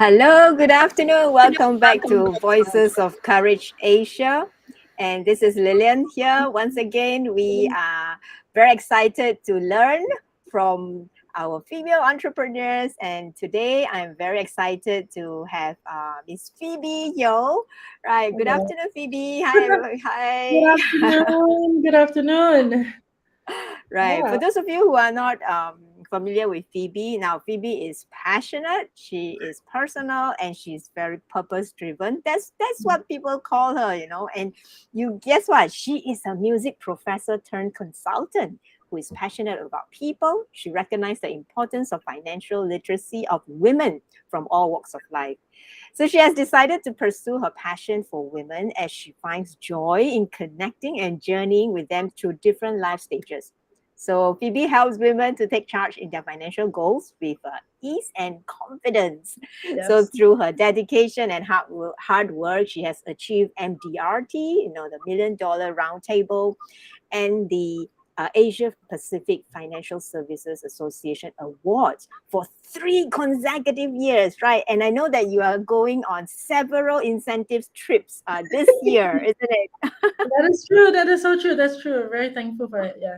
Hello, good afternoon. Welcome back to Voices of Courage Asia. And this is Lilian here. Once again, we are very excited to learn from our female entrepreneurs. And today I'm very excited to have Miss Phebe Yeo. Right. Good Hello. afternoon, Phoebe. Hi, everybody. Good Hi. afternoon. Good afternoon. Right. For Yeah. those of you who are not familiar with Phoebe, now Phoebe is passionate, she is personal, and she's very purpose driven. That's what people call her, you know. And you guess what? She is a music professor turned consultant who is passionate about people. She recognized the importance of financial literacy of women from all walks of life. So she has decided to pursue her passion for women as she finds joy in connecting and journeying with them through different life stages. So Phoebe helps women to take charge in their financial goals with ease and confidence. So Yes. through her dedication and hard work, she has achieved MDRT, the Million Dollar Roundtable, and the Asia Pacific Financial Services Association Awards for 3 consecutive years, right? And I know that you are going on several incentives trips this year, isn't it? That is true. That is so true. That's true. Very thankful for it. Yeah.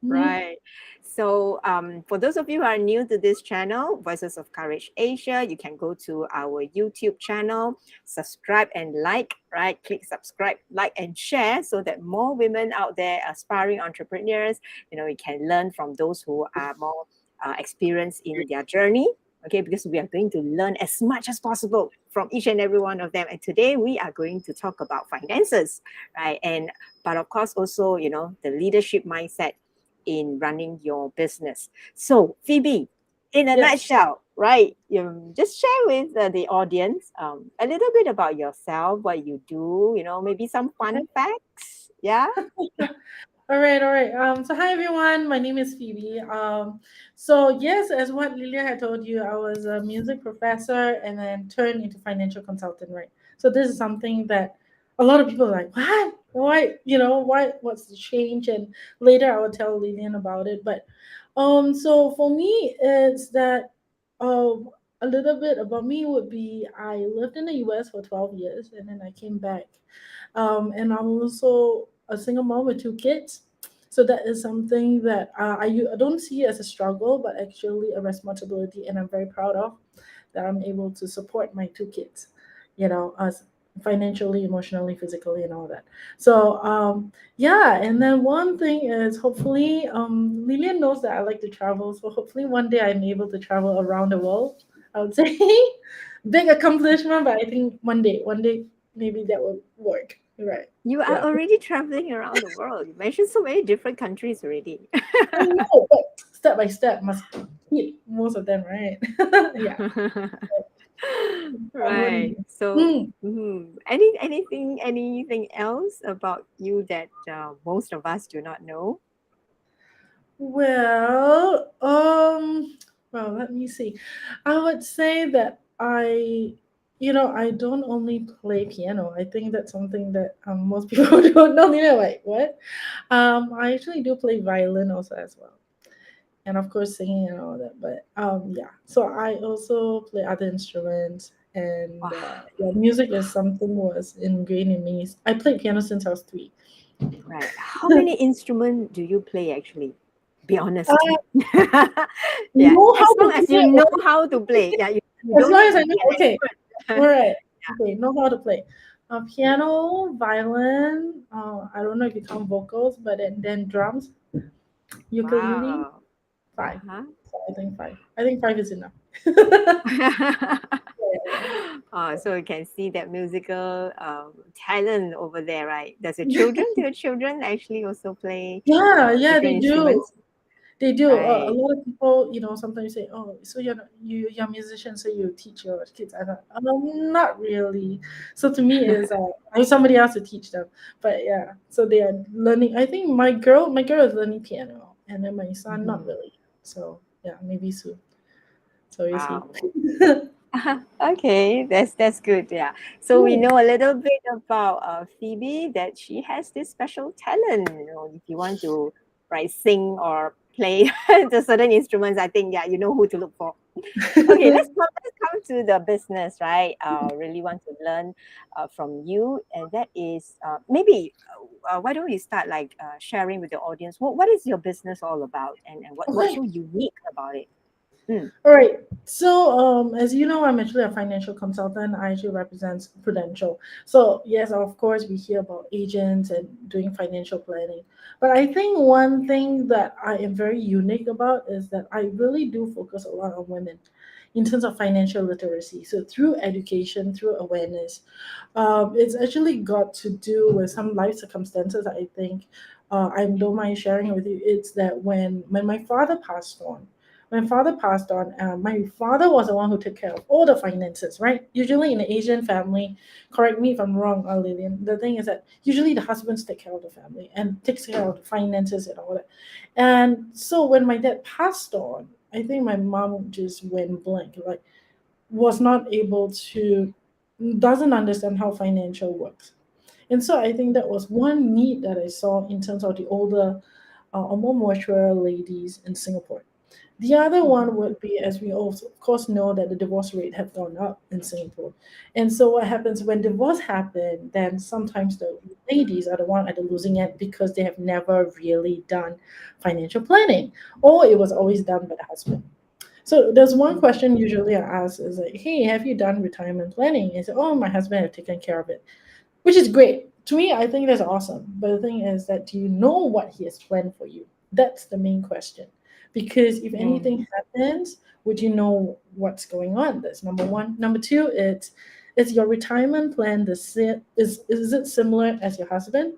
Mhm. Right. So, for those of you who are new to this channel, Voices of Courage Asia, you can go to our YouTube channel, subscribe and like, right? Click subscribe, like, and share so that more women out there, aspiring entrepreneurs, we can learn from those who are more experienced in their journey. Okay, because we are going to learn as much as possible from each and every one of them. And today we are going to talk about finances, right? But of course, also, the leadership mindset in running your business. So, Phoebe, in a Yes. nutshell, right? You just share with the audience a little bit about yourself, what you do. Maybe some fun facts. Yeah. All right. All right. So hi everyone. My name is Phoebe. So yes, as what Lilia had told you, I was a music professor and then turned into financial consultant. Right. So this is something that a lot of people are like, what? Why? Why? What's the change? And later I will tell Lilian about it. But so for me, it's that um, a little bit about me would be I lived in the US for 12 years and then I came back. And I'm also a single mom with 2 kids. So that is something that I don't see as a struggle, but actually a responsibility, and I'm very proud of that I'm able to support my 2 kids, as financially, emotionally, physically, and all that. So yeah, and then one thing is hopefully Lilian knows that I like to travel, so hopefully one day I'm able to travel around the world. I would say big accomplishment, but I think one day maybe that will work. Right. You are Yeah. already traveling around the world. You mentioned so many different countries already. I know, but step by step must hit most of them, right? Yeah. I Right. wouldn't. So, Mm. anything else about you that most of us do not know? Well, well, let me see. I would say that I don't only play piano. I think that's something that most people don't know. Like what? I actually do play violin also as well, and of course singing and all that. But yeah. So I also play other instruments, and Wow. yeah, music is something was ingrained in me. I played piano since I was 3. Right. How many instruments do you play actually? Be honest. I Yeah. know As how long to as you play. know how to play. Yeah. You As don't long need as I to know, be an okay, all expert. right, okay, know how to play. Piano, violin. I don't know if you count vocals, but then drums, ukulele, Wow. 5. Uh-huh. So I think 5. I think 5 is enough. Yeah, So you can see that musical talent over there, right? Do your children actually also play yeah, different they do. instruments? They do. A Right. lot of people, sometimes say, "Oh, so you're a musician, so you teach your kids." I thought, not really. So to me, is I have somebody else to teach them. But yeah, so they are learning. I think my girl is learning piano, and then my son not Mhm. really. So yeah, maybe soon. So you see. Wow. Okay, that's good. Yeah. So we Hmm. know a little bit about Phoebe that she has this special talent. If you want to sing or play the certain instruments, I think yeah, you know who to look for. Okay, let's come come to the business, right? Really want to learn from you, and that is maybe why don't we start like sharing with the audience what is your business all about, and what's Okay. so unique about it? Mm, All right. So, as you know, I'm actually a financial consultant. I actually represent Prudential. So, yes, of course, we hear about agents and doing financial planning. But I think one thing that I am very unique about is that I really do focus a lot on women in terms of financial literacy. So, through education, through awareness, it's actually got to do with some life circumstances. I think I don't mind sharing with you. It's that when my father passed on, my father was the one who took care of all the finances, right? Usually in an Asian family, correct me if I'm wrong, Lilian. The thing is that usually the husbands take care of the family and takes care of the finances and all that. And so when my dad passed on, I think my mom just went blank, like was not able to, doesn't understand how financial works. And so I think that was one need that I saw in terms of the older or more mature ladies in Singapore. The other mhm, one would be, as we also, of course, know that the divorce rate have gone up in Singapore. And so what happens when divorce happen, then sometimes the ladies are the one at the losing end because they have never really done financial planning, or it was always mhm, done by the husband. So there's one mhm, question usually I ask is like, hey, have you done retirement planning? And say, oh, my husband have taken care of it, which is great. To me, I think that's awesome. But the thing is that do you know what he has planned for you? That's the main question. Because if mm, anything happens, would you know what's going on? That's number one. Number two, it's is your retirement plan is it similar as your husband?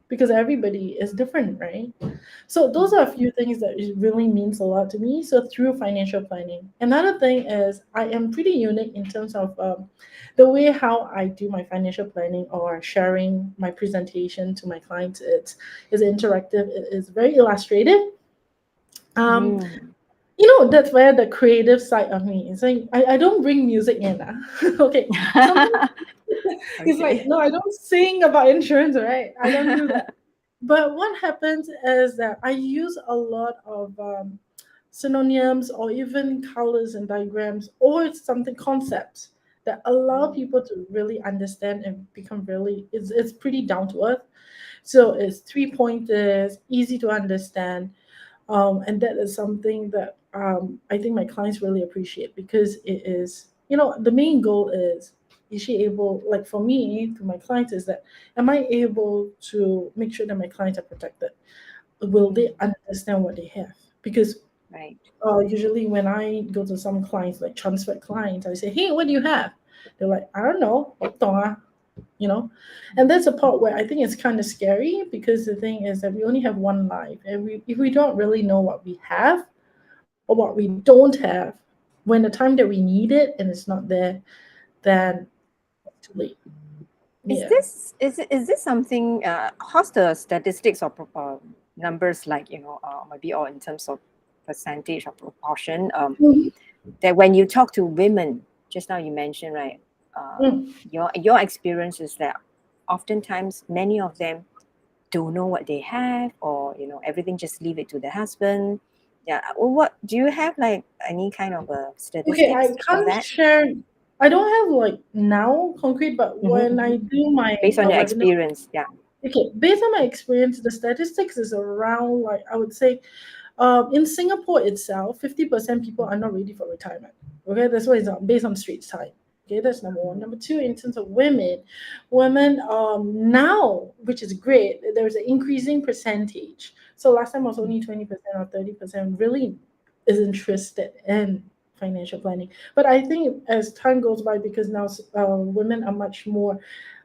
Because everybody is different, right? So those mm, are a few things that it really means a lot to me. So through financial planning, another thing is I am pretty unique in terms of the way how I do my financial planning or sharing my presentation to my clients. It is interactive. It is very illustrative. Um, mm. that's where the creative side of me is. Like, I don't bring music in. Okay, sometimes it's like Okay. no, I don't sing about insurance, right? I don't do that. But what happens is that I use a lot of synonyms or even colors and diagrams or something concepts that allow Mm, people to really understand and become really it's pretty down to earth. So it's 3 pointers, easy to understand, and that is something that I think my clients really appreciate because it is, the main goal is she able, like for me, to my clients, is that am I able to make sure that my clients are protected? Will mm, they understand what they have? Because right. usually when I go to some clients, like transfer clients, I say, hey, what do you have? They're like, I don't know, 我不懂啊, you know and that's a part where I think it's kind of scary because the thing is that we only have one life, and if we don't really know what we have or what we don't have when the time that we need it and it's not there, then Mm. it's too late. Is Yeah. this is this something? How's the statistics or numbers like? Maybe or in terms of percentage or proportion. Mhm. That when you talk to women, just now you mentioned, right? Mm. Your experience is that oftentimes many of them don't know what they have, or everything just leave it to the husband. Yeah. What do you have like any kind of Okay, I statistics for can't that? share. I don't have like now concrete, but Mm-hmm, when mm-hmm. I do my Based on your webinar. experience, yeah. Okay, based on my experience, the statistics is around, like I would say, in Singapore itself, 50% people are not ready for retirement. Okay, that's what it's based on Straits Time. Okay, that's number one. Mm-hmm, Number two, in terms of women now, which is great, there's an increasing percentage. So last time was only 20% or 30% really is interested in financial planning. But I think as time goes by, because now women are much more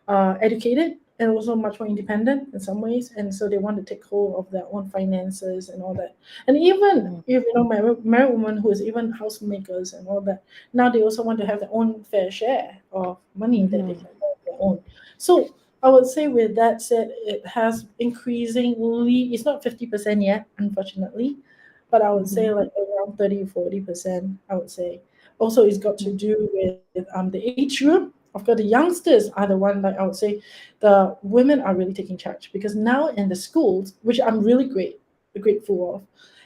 educated and also much more independent in some ways, and so they want to take hold of their own finances and all that. And even mm-hmm, if married women who is even housemakers and all that, now they also want to have their own fair share of money that they mm-hmm, can have their own. So I would say, with that said, it has increasingly, it's not 50% yet, unfortunately, but I would mm-hmm, say like around 30-40%, I would say. Also, it's got to do with the age group. Of course, the youngsters are the one, like I would say, the women are really taking charge, because now in the schools, which I'm really grateful of,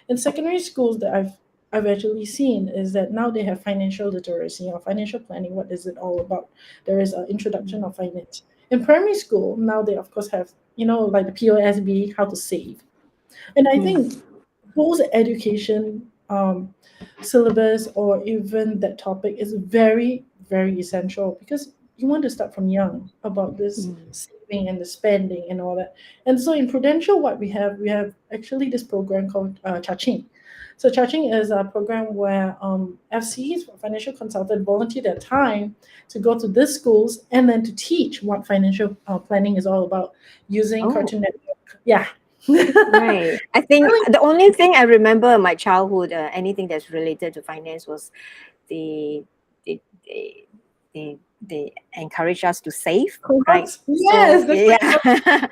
in secondary schools that I've I've actually seen is that now they have financial literacy or financial planning. What is it all about? There is an introduction Mm. of finance. In primary school, now they of course have, like the POSB, how to save. And I Mm. think those education syllabus or even that topic is very, very essential because you want to start from young about this Mm. saving and the spending and all that. And so in Prudential, what we have actually this program called Chaching. So Chaching is a program where FCs, financial consultant, volunteer their time to go to these schools and then to teach what financial planning is all about using Oh, Cartoon Network. Yeah. right. I think Really? the only thing I remember in my childhood, anything that's related to finance was the they they they encourage us to save, right? Correct. So Yes, that's what you got. yeah,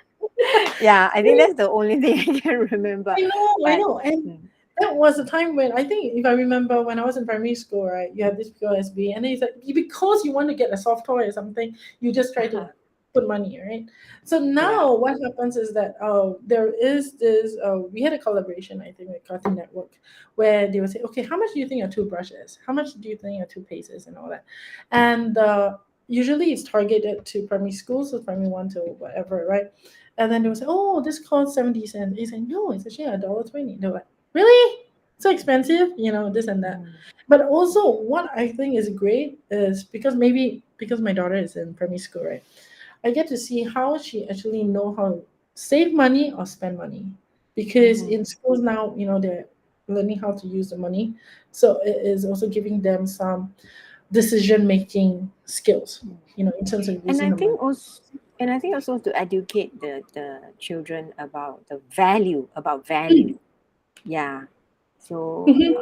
yeah. I think that's the only thing I can remember. I know, I But know. And mm, that was a time when I think, if I remember, when I was in primary school, right, you have this POSB, and then it's like because you want to get a soft toy or something, you just try to uh-huh, put money, right? So yeah. now what happens is that there is this we had a collaboration, I think, with Cartoon Network, where they would say, okay, how much do you think your toothbrush is? How much do you think your toothpaste is, and all that, and usually it's targeted to primary schools, so primary one to whatever, right? And then they would say, "Oh, this costs 70 cents." He said, "No, it's actually $1.20." They're like, "Really? So expensive?" This and that. Mm, But also, what I think is great is because maybe because my daughter is in primary school, right? I get to see how she actually know how to save money or spend money, because mhm, in schools now, they're learning how to use the money, so it is also giving them some decision making skills, mm. in terms of And using the money. I think also to educate the children about value. Mm. Yeah. So Mhm.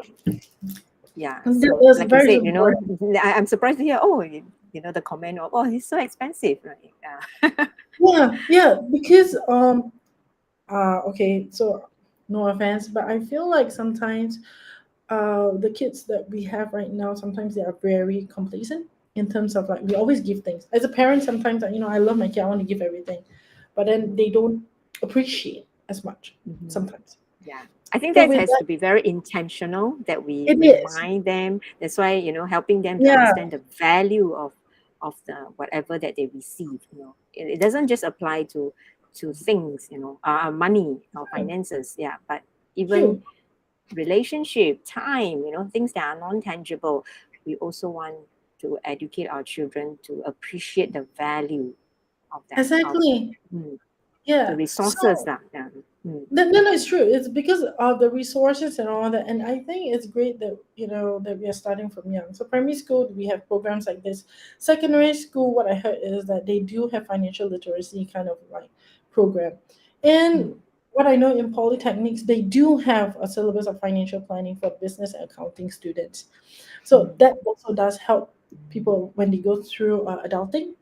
yeah. That So is like you very said, important. I'm surprised to hear. Oh, the comment of, oh, it's so expensive, right? Yeah. Yeah, yeah, because okay, so no offense, but I feel like sometimes the kids that we have right now, sometimes they are very complacent in terms of, like, we always give things. As a parent, sometimes, I love my kid, I want to give everything, but then they don't appreciate as much Mhm. sometimes. Yeah. I think So that with has that, to be very intentional that we it is. remind them. That's why, helping them to Yeah. understand the value of the whatever that they receive. It doesn't just apply to things, money or finances. Yeah. But even True. relationship, time, things that are non-tangible. We also want to educate our children to appreciate the value of that, of Exactly. mm, the Yeah. resources So that. Yeah. Mm, no, it's true. It's because of the resources and all that. And I think it's great that, that we are starting from young. So primary school, we have programs like this. Secondary school, what I heard is that they do have financial literacy kind of like program. And mm, what I know in polytechnics, they do have a syllabus of financial planning for business and accounting students. So mm, that also does help people when they go through adulting,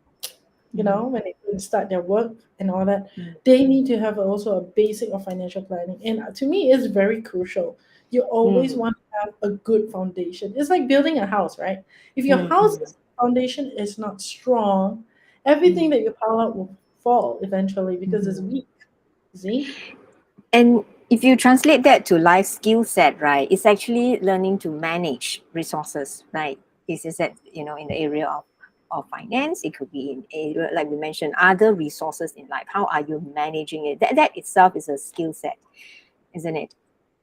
mhm, when they start their work and all that, mm, they need to have also a basic of financial planning. And to me, it's very crucial. You always mm, want to have a good foundation. It's like building a house, right? If your mm, house mm, foundation is not strong, everything mm, that you pile up will fall eventually because it's mhm. weak. See? And if you translate that to life skill set, right, it's actually learning to manage resources, right? Is that, in the area of finance, it could be in area, like we mentioned, other resources in life. How are you managing it? That itself is a skill set, isn't it?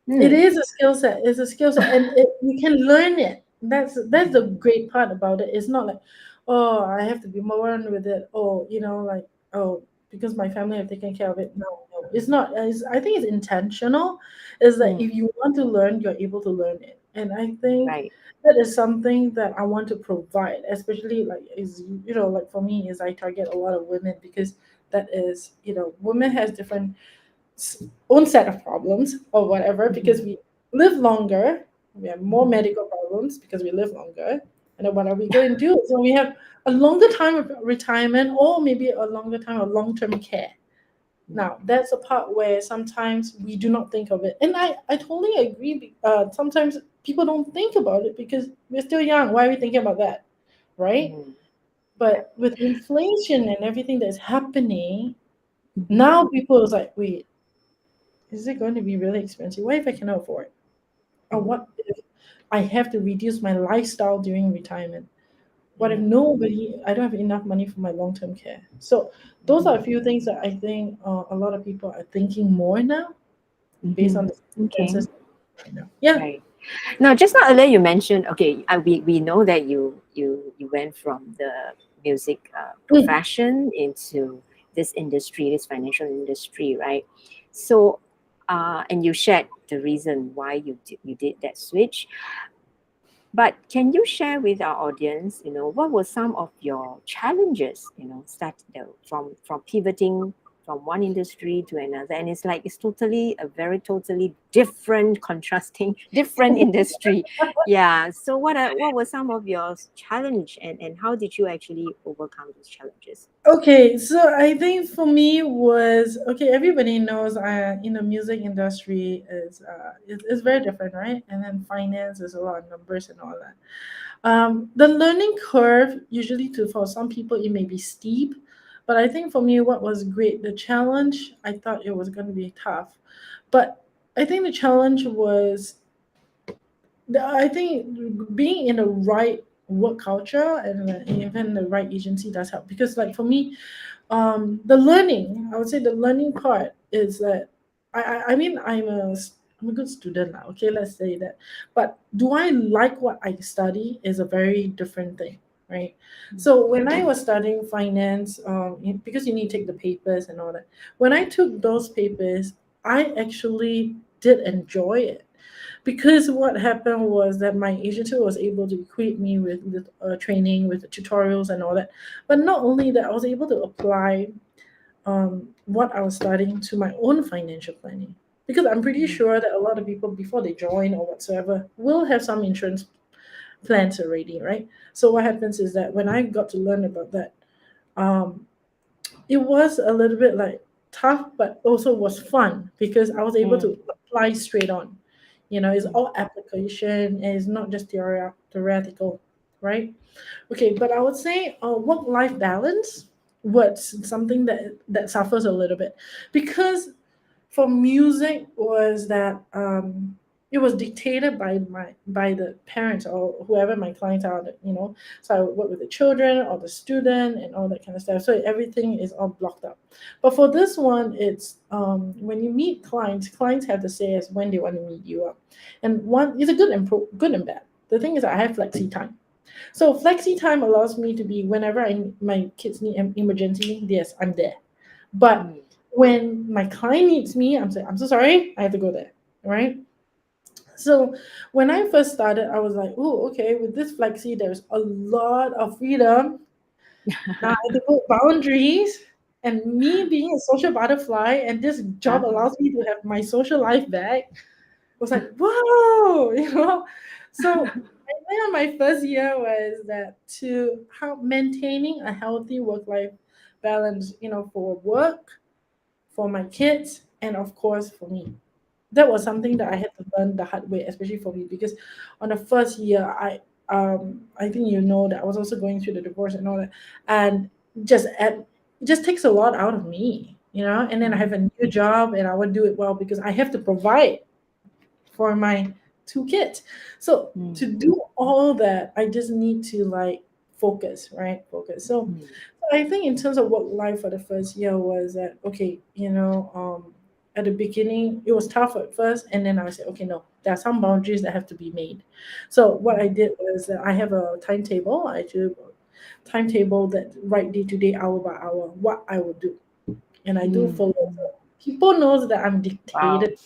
It Hmm. is a skill set. It's a skill set, and you can learn it. That's the Mhm. great part about it. It's not like, oh, I have to be born with it. Oh, like, oh, because my family have taken care of it. No, no, it's not. I think it's intentional. Is that Mm, if you want to learn, you're able to learn it, and I think right. that is something that I want to provide, especially like is like for me is I target a lot of women because that is women has different own set of problems or whatever because Mhm. we live longer, we have more Mhm. medical problems because we live longer. And then what are we going to do? So we have a longer time of retirement or maybe a longer time of long term care. Mm, Now, that's a part where sometimes we do not think of it. And I totally agree. Sometimes people don't think about it because we're still young. Why are we thinking about that? Right? mm, yeah. But with inflation and everything that's happening, Mhm. now people is like, wait, is it going to be really expensive? What if I cannot afford? Or Mm, what if? I have to reduce my lifestyle during retirement. What if Mm, I don't have enough money for my long term care? So those are a few things that I think a lot of people are thinking more now based on the okay, circumstances right now. Yeah. right. Now, just now earlier you mentioned, okay, we know that you went from the music Mm. profession into this industry, this financial industry, right? So, and you shared the reason why you did that switch. But can you share with our audience, what were some of your challenges, from pivoting from one industry to another? And it's like it's totally a very totally different, contrasting, different industry. Yeah. So what were some of your challenge, and how did you actually overcome those challenges? Okay, so I think for me was okay. Everybody knows in the music industry is very different, right? And then finance is a lot of numbers and all that. The learning curve usually for some people it may be steep, but I think for me what was great, the challenge I thought it was going to be tough, but I think the challenge was I think being in the right work culture and even the right agency does help because like for me the learning I would say the learning part is that I mean I'm a good student now, okay, let's say that, but do I like what I study is a very different thing, right? So when I was studying finance because you need to take the papers and all that, when I took those papers I actually did enjoy it because what happened was that my agency was able to equip me with training with tutorials and all that, but not only that I was able to apply what I was studying to my own financial planning because I'm pretty Mm, sure that a lot of people before they join or whatsoever will have some insurance plans already, right? So what happens is that when I got to learn about that, um, it was a little bit like tough, but also was fun because I was able mm, to apply straight on. You know, it's mm, all application and it's not just theoretical, right? Okay, but I would say work-life balance was something that suffers a little bit because for music was that it was dictated by the parents or whoever my clients are, so I would work with the children or the student and all that kind of stuff, so everything is all blocked up. But for this one it's when you meet clients have to say as when they want to meet you up, and one is a good and bad. The thing is I have flexi time, so flexi time allows me to be whenever my kids need an emergency, yes, I'm there. But mm, when my client needs me, I'm so sorry, I have to go there, right? So when I first started, I was like, oh, okay, with this flexi, there's a lot of freedom. Now I have to put boundaries. And me being a social butterfly, and this job uh-huh, allows me to have my social life back, was like, whoa, So I think on my first year was that to how maintaining a healthy work life balance, for work, for my kids, and of course for me. That was something that I had to learn the hard way, especially for me, because on the first year, I think that I was also going through the divorce and all that, and just at it just takes a lot out of me, And then I have mm, a new job, and I would do it well because I have to provide for my two kids. So mm, to do all that, I just need to like focus, right? Focus. So mm, I think in terms of work life for the first year was that okay, at the beginning it was tough at first, and then I said, okay, no, there are some boundaries that have to be made. So what I mm, did was that I have a timetable. I do a timetable that write day to day, hour by hour, what I will do, and I do mm. follow. So people knows that I'm Wow. dictated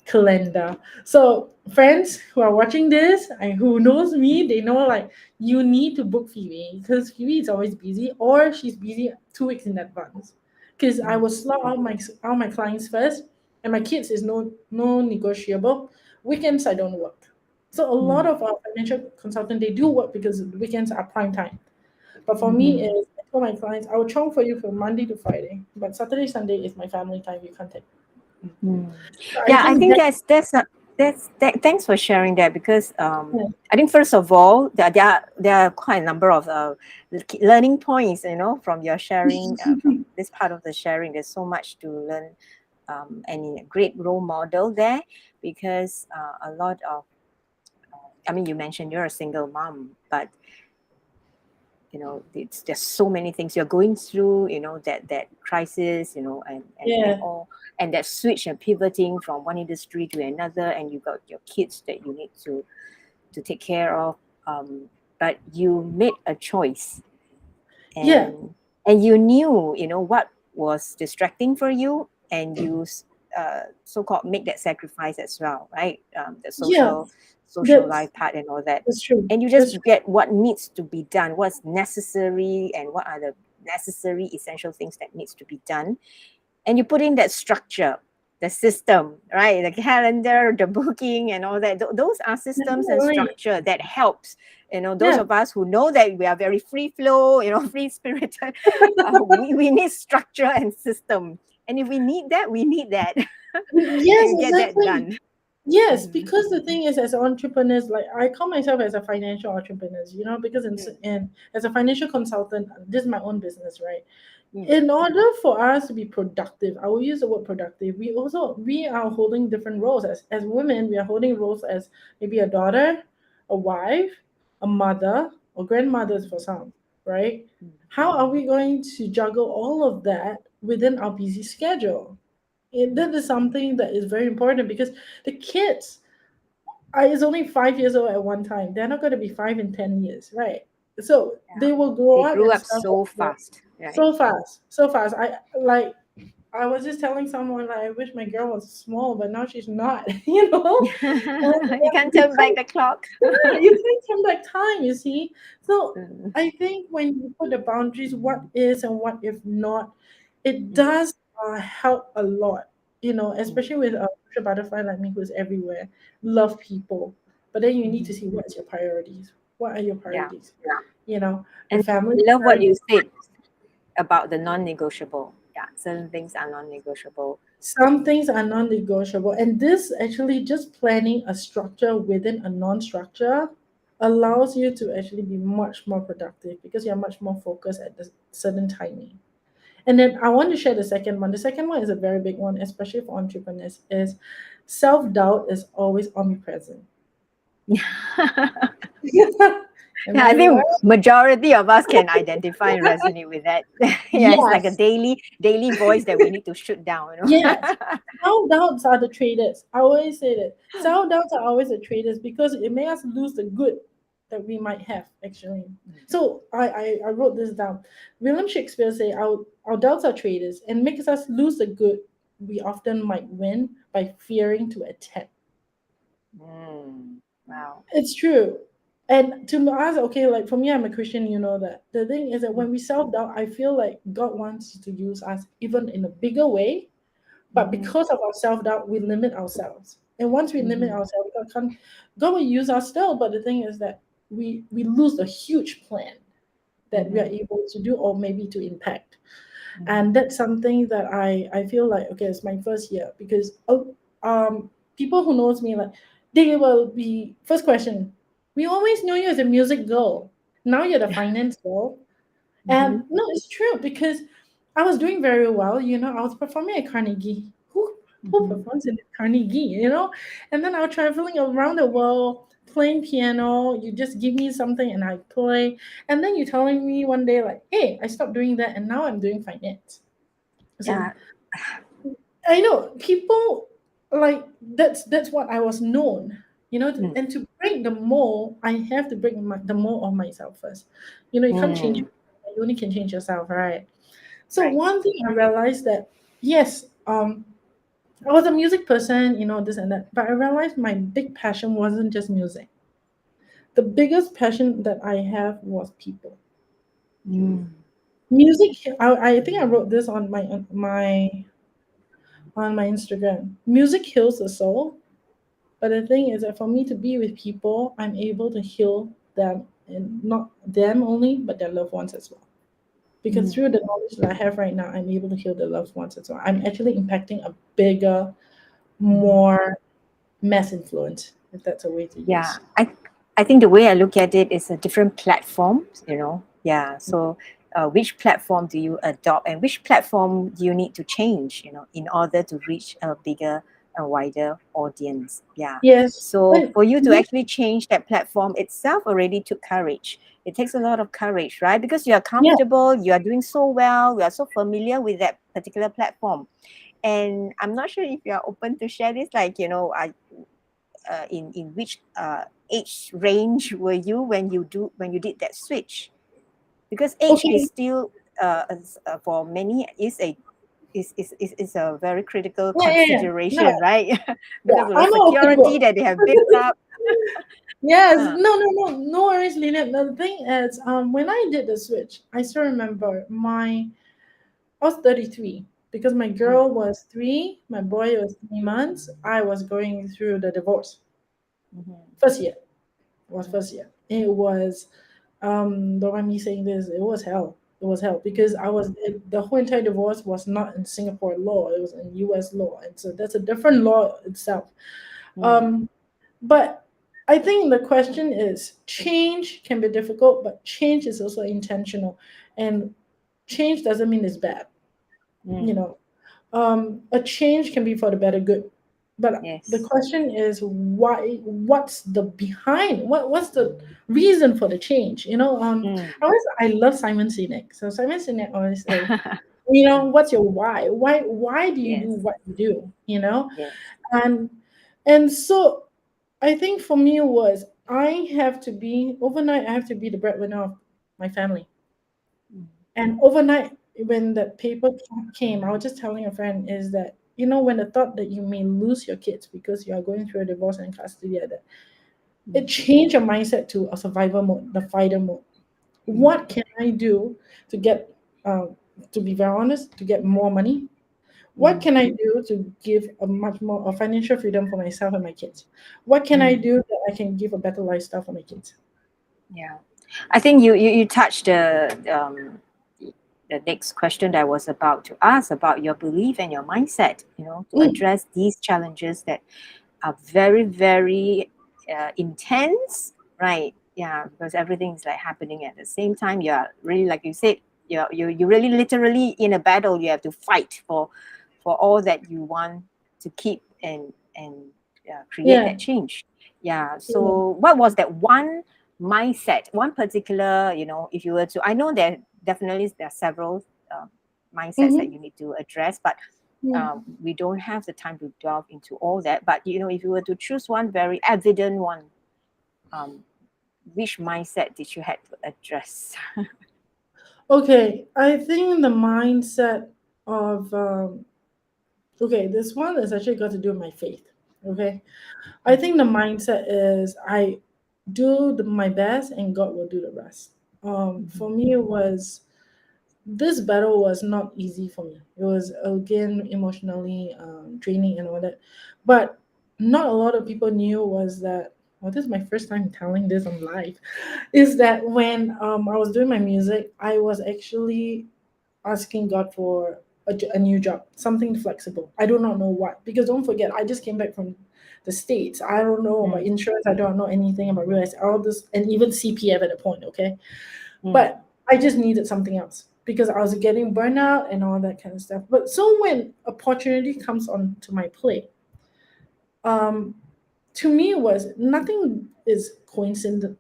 calendar. So friends who are watching this and who knows me, they know like you need to book Phoebe because Phoebe is always busy or she's busy 2 weeks in advance. Because I Mm, will slot all my clients first, and my kids is no negotiable. Weekends I don't work. So a lot mm, of our financial consultant they do work because the weekends are prime time. But for me mhm. is I tell my clients I will chong for you from Monday to Friday, but Saturday Sunday is my family time. You can't take. Mm. So I Yeah, I think think that. thanks for sharing that, because I think first of all there are quite a number of learning points, from your sharing, from this part of the sharing. There's so much to learn, and a great role model there, because a lot of I mean, you mentioned you're a single mom, but there's so many things you're going through, that crisis, and Yeah. all, and that switch and pivoting from one industry to another, and you got your kids that you need to take care of. But you made a choice, Yeah. and you knew, what was distracting for you, and you so-called make that sacrifice as well, right? The Yeah. social That's life part and all that, that's true. and you That's just true. get what needs to be done, what's necessary, and what are the necessary essential things that needs to be done, and you put in that structure, the system, right? The calendar, the booking, and all that. Those are systems and Definitely. structure that helps. Those Yeah. of us who know that we are very free flow, free spirited, we need structure and system. And if we need that, we need that, Yes, and get that exactly. done. Yes, Mhm, because the thing is, as entrepreneurs, like I call myself as a financial entrepreneur, because mm, in as a financial consultant, this is my own business, right? mm, In order for us to be productive, I will use the word productive. We are holding different roles as women. We are holding roles as maybe a daughter, a wife, a mother, or grandmothers for some, right? mm, How are we going to juggle all of that within our busy schedule? That is something that is very important because the kids is only 5 years old at one time. They're not going to be 5 and 10 years, right? So yeah. they will grow They up grew and up stuff so like that fast, right? so fast, so fast. I was just telling someone like I wish my girl was small, but now she's not. You can't turn back Because the clock. you can't turn back time. You see, so Mm, I think when you put the boundaries, what is and what if not, it mm, does help a lot. mm, Especially with a social butterfly like me who's everywhere, love people, but then you need to mhm. see what's your priorities. What are your Yeah. priorities? The And family I love what priority. you said about the non-negotiable. Yeah, certain things are non-negotiable. Some things are non-negotiable, and this actually just planning a structure within a non-structure Mm, allows you to actually be much more productive because you're much more focused at the certain timing. And then I want to share the second one. The second one is a very big one, especially for entrepreneurs, is self-doubt is always omnipresent. Am Yeah, I I right? think majority of us can identify and resonate with that. Yeah, it's like a Yes. daily voice that we need to shoot down. Yes. Self doubts are the traders. I always say that. Self doubts are always the traders because it makes us lose the good that we might have actually. So I wrote this down. William Shakespeare say our doubts are traders and makes us lose the good we often might win by fearing to attempt. Wow. It's true. And to us, okay, like for me, I'm a Christian, you know that. The thing is that when we self doubt, I feel like God wants to use us even in a bigger way, but Mm-hmm, because of our self doubt, we limit ourselves. And once we limit mm-hmm, ourselves, God will use us still. But the thing is that we lose the huge plan that we are mm-hmm, able to do or maybe to impact. mm-hmm. And that's something that I feel like okay, it's my first year because people who knows me like they will be first question. We always know you as a music girl. Now you're the finance girl. And Mm-hmm. no, it's true because I was doing very well. I was performing at Carnegie. Who Mm-hmm. performs in Carnegie? And then I was traveling around the world playing piano. You just give me something and I play. And then you telling me one day like, hey, I stopped doing that and now I'm doing finance. So Yeah. I know people like that's what I was known. Mm, And to break the mold, I have to break the mold of myself first. You can't change. mm, You only can change yourself, right? So right. one thing I realized that yes, I was a music person, this and that, but I realized my big passion wasn't just music. The biggest passion that I have was people. Mm, Music. I think I wrote this on my Instagram. Music heals the soul, but the thing is that for me to be with people, I'm able to heal them, and not them only, but their loved ones as well. Because mm, through the knowledge that I have right now, I'm able to heal the loved ones as well. I'm actually impacting a bigger, mhm. more mass influence, if that's a way to Yeah, use. I think the way I look at it is a different platforms. Yeah. So, which platform do you adopt, and which platform do you need to change, in order to reach a bigger a wider audience. Yeah. Yes. So But for you to mhm. actually change that platform itself already took courage. It takes a lot of courage, right? Because you are Yeah. comfortable, you are doing so well, you are so familiar with that particular platform. And I'm not sure if you are open to share this, like, in which age range were you when you did that switch? Because age is Okay. still for many is a very critical Yeah, yeah, yeah. No, consideration, right? yeah. Because of the I'm an open security book. that they have built up. Yes. uh, No, no, no. No worries, Lina. The thing is, when I did the switch, I still remember I was 33 because my mm, girl was 3, my boy was 3 months. I was going through the divorce. mhm, First year was mm, first year. It was don't mind me saying this, it was hell. It was hell because the whole entire divorce was not in Singapore law, it was in US law. And so that's a different law itself. mm, Um but I think the question is change can be difficult, but change is also intentional. And change doesn't mean it's bad, you mm, know. A change can be for the better good, but the yes. question is why? What's the behind? What's the reason for the change? Mm. I love Simon Sinek. So Simon Sinek always say, Mm, what's your why? Why do you do yes. what you do? Yes. And so I think for me was I have to be overnight. I have to be the breadwinner of my family. Mm, And overnight, when the paper came, I was just telling a friend is that when the thought that you may lose your kids because you are going through a divorce and custody, that mm, it changed your mindset to a survivor mode, the fighter mode. mm, What can I do to get, to be very honest, to get more money? What mm, can I do to give a much more a financial freedom for myself and my kids? What can I mm. do that I can give a better lifestyle for my kids? Yeah. I think you touched the next question that I was about to ask about your belief and your mindset, to Mm, address these challenges that are very, very intense, right? Yeah, because everything is like happening at the same time. You are really, like you said, you really literally in a battle. You have to fight for all that you want to keep and create yeah. that change. Yeah. Yeah. So, what was that one mindset, one particular, if you were to, I know that definitely there are several mindsets that Mm-hmm. you need to address, but Yeah. we don't have the time to delve into all that. But if you were to choose one very evident one, um, which mindset did you have to address? Okay, I think the mindset of okay, this one is actually got to do with my faith. Okay, I Mm, think the mindset is I do my best and God will do the rest. For mhm, me, it was this battle was not easy for me. It was again emotionally draining and all that, but not a lot of people knew was that. Well, this is my first time telling this on live. Is that when I was doing my music, I was actually asking God for a new job, something flexible. I do not know what, because don't forget, I just came back from the States. I don't know about mm, insurance. I don't know anything about real estate, all this, and even CPF at a point. Okay, mm, but I just needed something else because I was getting burnout and all that kind of stuff. But so when opportunity comes onto my plate, um, to me was nothing is coincidental.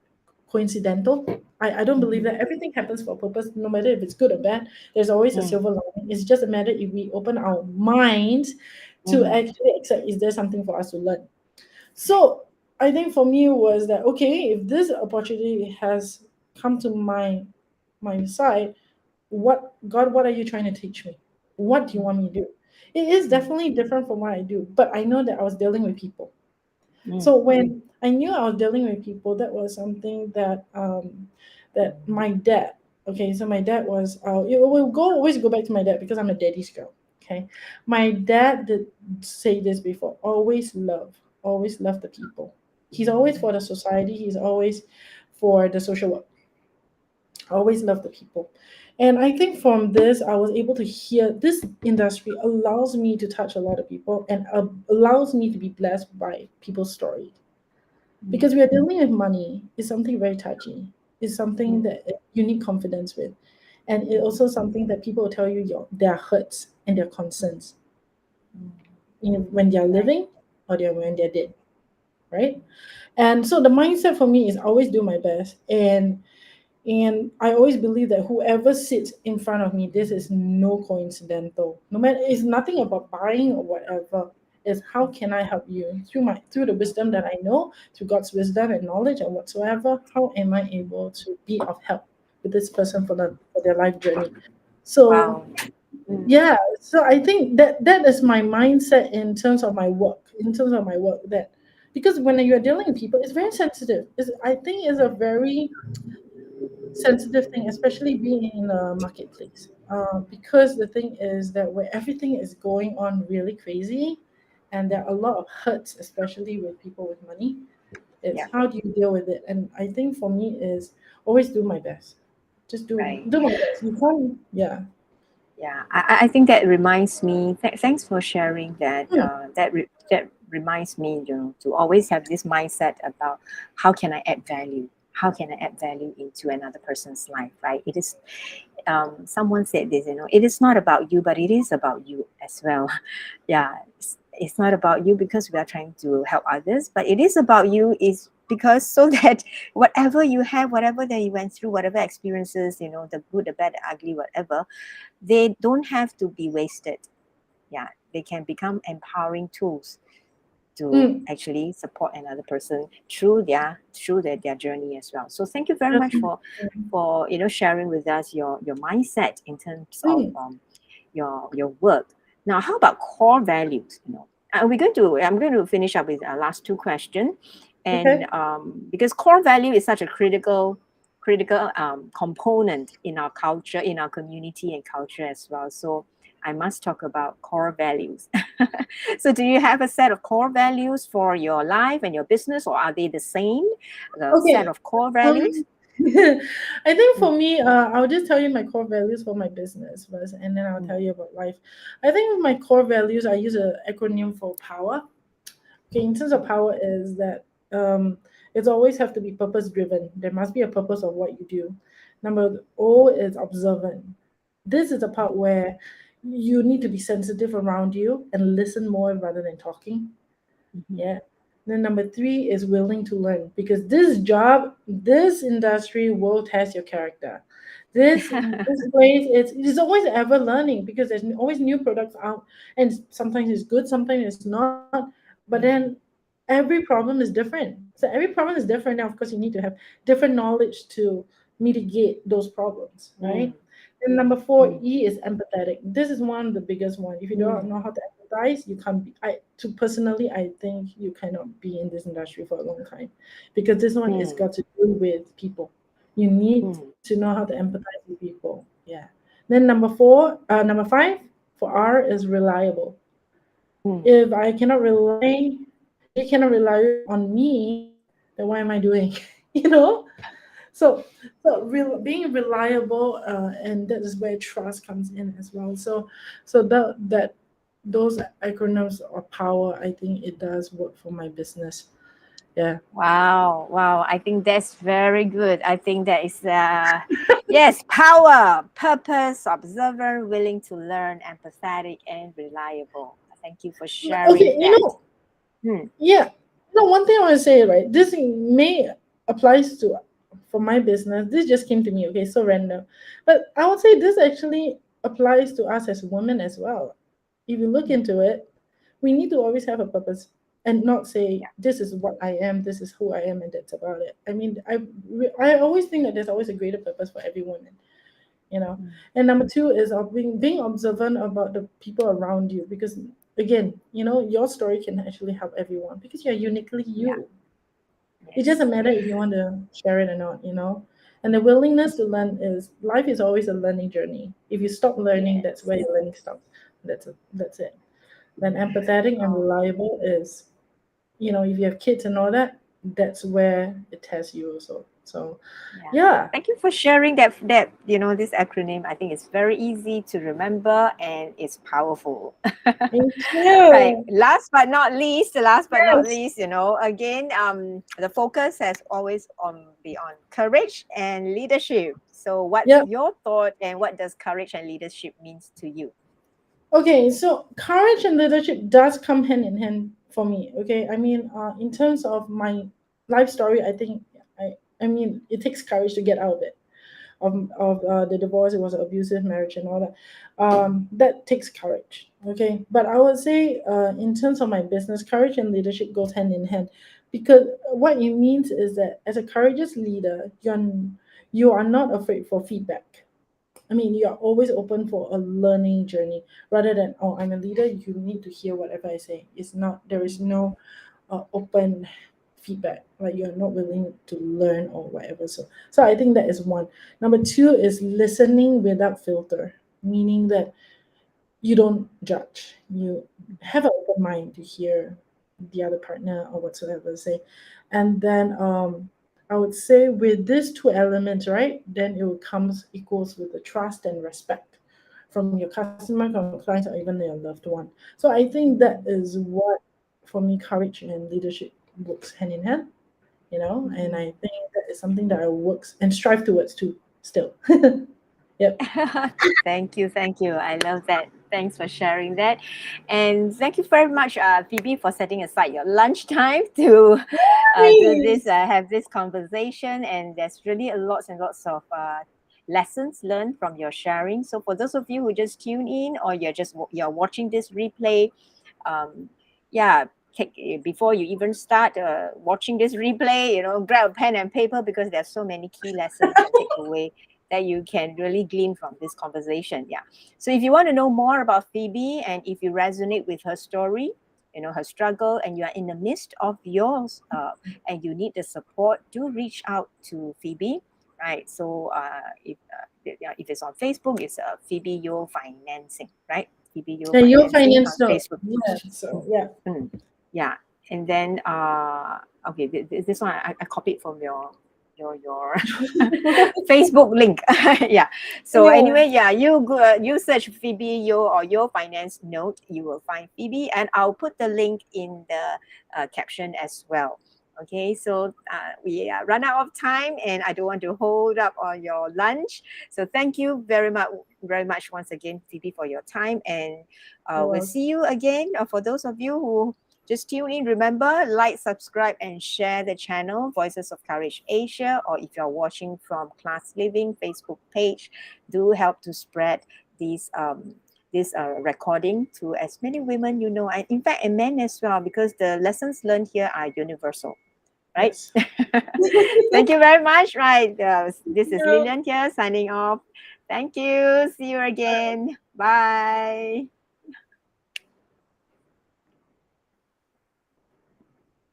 I don't believe mhm, that everything happens for a purpose, no matter if it's good or bad. There's always a mm, silver lining. It's just a matter if we open our minds to mhm, actually accept is there something for us to learn. So I think for me was that okay, if this opportunity has come to my side, what are you trying to teach me? What do you want me to do? It is mm, definitely different from what I do, but I know that I was dealing with people. mm, So when I knew I was dealing with people, that was something that my dad. Okay, so my dad was. It will go always go back to my dad because I'm a daddy's girl. Okay, my dad did say this before. Always love the people. He's always for the society. He's always for the social work. Always love the people. And I think from this, I was able to hear this industry allows me to touch a lot of people and allows me to be blessed by people's story mm, because we are dealing with money is something very touchy. It's something mm, that you need confidence with, and it mhm, also something that people will tell you their hurts and their concerns. mm. when they're Right. living or when they're dead, right? And so the mindset for me is always do my best, and I always believe that whoever sits in front of me, this is no coincidental. No matter, it's nothing about buying or whatever. It's how can I help you through the wisdom that I know, through God's wisdom and knowledge and whatsoever. How am I able to be of help with this person for their life journey? So Wow. Mm. yeah, so I think that is my mindset in terms of my work. In terms of my work, that because when you're dealing with people, it's very sensitive. I think it's a very sensitive thing, especially being in a marketplace. Because the thing is that where everything is going on really crazy, and there are a lot of hurts, especially with people with money. It's Yeah. how do you deal with it? And I think for me is always do my best. Just Right. do my best. You can't. Yeah. Yeah, I think that reminds me. Thanks for sharing that. Hmm. That reminds me, to always have this mindset about how can I add value. How can I add value into another person's life? Right? It is. Someone said this. It is not about you, but it is about you as well. Yeah, it's not about you because we are trying to help others, but it is about you. Is because so that whatever you have, whatever that you went through, whatever experiences, the good, the bad, the ugly, whatever, they don't have to be wasted. Yeah, they can become empowering tools to Hmm. actually support another person through their journey as well. So thank you very much Definitely. for sharing with us your mindset in terms of Hmm. your work. Now, how about core values? I'm going to finish up with our last two questions, and Okay. because core value is such a critical component in our culture, in our community and culture as well. So I must talk about core values. So, do you have a set of core values for your life and your business, or are they the same? The set Okay. of core values? Um, I think Mm, for me, I'll just tell you my core values for my business first, and then I'll mm, tell you about life. I think with my core values, I use an acronym for power. Okay, in terms of mm, power, is that it's always have to be purpose driven. There must be a purpose of what you do. Number O is observant. This is the part where you need to be sensitive around you and listen more rather than talking. mhm, Yeah. Then number three is willing to learn, because this job, this industry will test your character. This place, it's always ever learning, because there's always new products out, and sometimes it's good, sometimes it's not. But then mm, every problem is different. So every problem is different. Now, of course, you need to have different knowledge to mitigate those problems, right? mm, And number four, mm, E is empathetic. This is one of the biggest one. If you don't mm, know how to empathize, you can't be. Personally, I think you cannot be in this industry for a long time, because this one is mm, got to do with people. You need mm, to know how to empathize with people. Yeah. Then number five for R is reliable. mm. If I cannot rely, if they cannot rely on me, then what am I doing? you know. So, being reliable, and that is where trust comes in as well. So that those acronyms of power, I think it does work for my business. Yeah. Wow, wow. I think that's very good. I think that is, yes, power, purpose, observant, willing to learn, empathetic, and reliable. Thank you for sharing Okay. that. Hmm. Yeah. No, one thing I want to say, right? This may applies to for my business. This just came to me. Okay, so random, but I would say this actually applies to us as women as well. If you look Hmm. into it, we need to always have a purpose and not say Yeah. this is what I am, this is who I am, and that's about it. I mean, I always think that there's always a greater purpose for every woman, you know. Hmm. And number two is of being observant about the people around you, because again, your story can actually help everyone, because you're uniquely Yeah. you. It Yes. doesn't matter if you want to share it or not. And the willingness to learn, is life is always a learning journey. If you stop learning, that's Yes. where your learning stops. That's it. Then empathetic and Oh. reliable is, if you have kids and all that, that's where it tests you also. So Yeah. yeah. Thank you for sharing that this acronym. I think it's very easy to remember and it's powerful. Thank Right. you. Last but not Yes. least, again, the focus has always be on courage and leadership. So what's Yeah. your thought and what does courage and leadership means to you? Okay, so courage and leadership does come hand in hand for me. Okay, I mean, in terms of my life story, I think I mean, it takes courage to get out of it. Of the divorce, it was an abusive marriage and all that. That takes courage. Okay, but I would say, in terms of my business, courage and leadership goes hand in hand, because what it means is that as a courageous leader, you are not afraid for feedback. I mean, you are always open for a learning journey rather than, oh, I'm a leader, you need to hear whatever I say. It's not, there is no open feedback, like you're not willing to learn or whatever. So I think that is one. Number two is listening without filter, meaning that you don't judge. You have an open mind to hear the other partner or whatsoever say. And then I would say with these two elements, right, then it will comes equals with the trust and respect from your customer, from clients, or even your loved one. So I think that is what, for me, courage and leadership works hand in hand, and I think that is something that I works and strive towards too still. Yep. Thank you, thank you. I love that. Thanks for sharing that, and thank you very much, Phoebe, for setting aside your lunchtime to do this, Nice. have this conversation. And there's really a lots and lots of lessons learned from your sharing. So for those of you who just tune in, or you're watching this replay, um, yeah, before you even start watching this replay, grab a pen and paper, because there's so many key lessons and takeaway that you can really glean from this conversation. Yeah. So if you want to know more about Phoebe, and if you resonate with her story, her struggle, and you are in the midst of yours, and you need the support, do reach out to Phoebe. Right. So if it's on Facebook, it's Phoebe Yeo Financing, right? Phoebe Yeo And your Financing on finance note. Facebook. Yeah. So Mm, yeah. mm. Yeah. And then okay, this one I copied from your Facebook link. Yeah. So Yeah. anyway, yeah, you search Phoebe Yo or Your Finance Note, you will find Phoebe, and I'll put the link in the caption as well. Okay, so we run out of time, and I don't want to hold up on your lunch. So thank you very much once again, Phoebe, for your time, and we'll Well, see you again. For those of you who just tune in, remember, like, subscribe, and share the channel, Voices of Courage Asia, or if you're watching from Class Living Facebook page, do help to spread these this recording to as many women and in fact, and men as well, because the lessons learned here are universal, right? yes. Thank you very much. Right, this is Yeah. Lilian here signing off. Thank you. See you again. Bye.